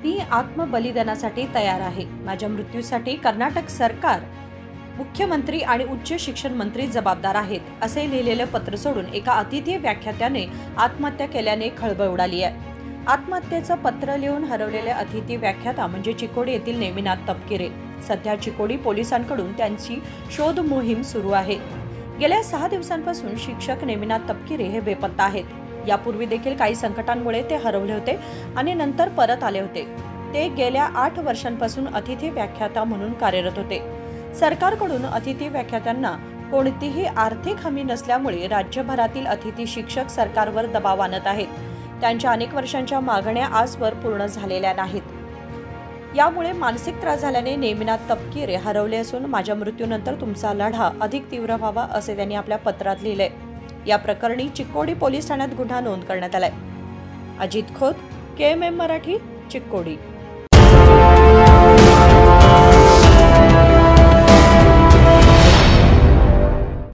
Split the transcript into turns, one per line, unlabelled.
ती आत्मबलिदानासाठी तयार आहे। माझ्या मृत्यूसाठी कर्नाटक सरकार, मुख्यमंत्री आणि उच्च शिक्षण मंत्री जबाबदार आहेत, असे लिहिलेले पत्र सोडून एका अतिथी व्याख्यात्याने आत्महत्या केल्याने खळबळ उडाली आहे। आत्महत्येचं पत्र लिहून हरवलेले अतिथी व्याख्याता म्हणजे चिकोडी येथील नेमिनाथ तपकिरे। सध्या चिकोडी पोलिसांकडून त्यांची शोध मोहीम सुरू आहे। गेल्या 6 दिवसांपासून शिक्षक नेमिनाथ तपकिरे हे बेपत्ता आहेत। यापूर्वी देखील काही संकटांमुळे ते हरवले होते आणि नंतर परत आले होते। ते गेल्या 8 वर्षांपासून अतिथी व्याख्याता म्हणून कार्यरत होते। सरकारकडून अतिथी व्याख्यात्यांना कोणतीही आर्थिक हमी नसल्यामुळे राज्यभरातील अतिथी शिक्षक सरकारवर दबाव आणत आहेत। त्यांच्या अनेक वर्षांच्या मागण्या आजवर पूर्ण झालेल्या नाहीत। यामुळे मानसिक त्रास झाल्याने नेमिनाथ तपकिरे हरवले असून माझ्या मृत्यूनंतर तुमचा लढा अधिक तीव्र व्हावा असे त्यांनी आपल्या पत्रात लिहिले। या प्रकरणी चिकोडी पोलीस ठाण्यात गुन्हा नोंद करण्यात आलाय। अजित खोत, KMM मराठी, चिकोडी।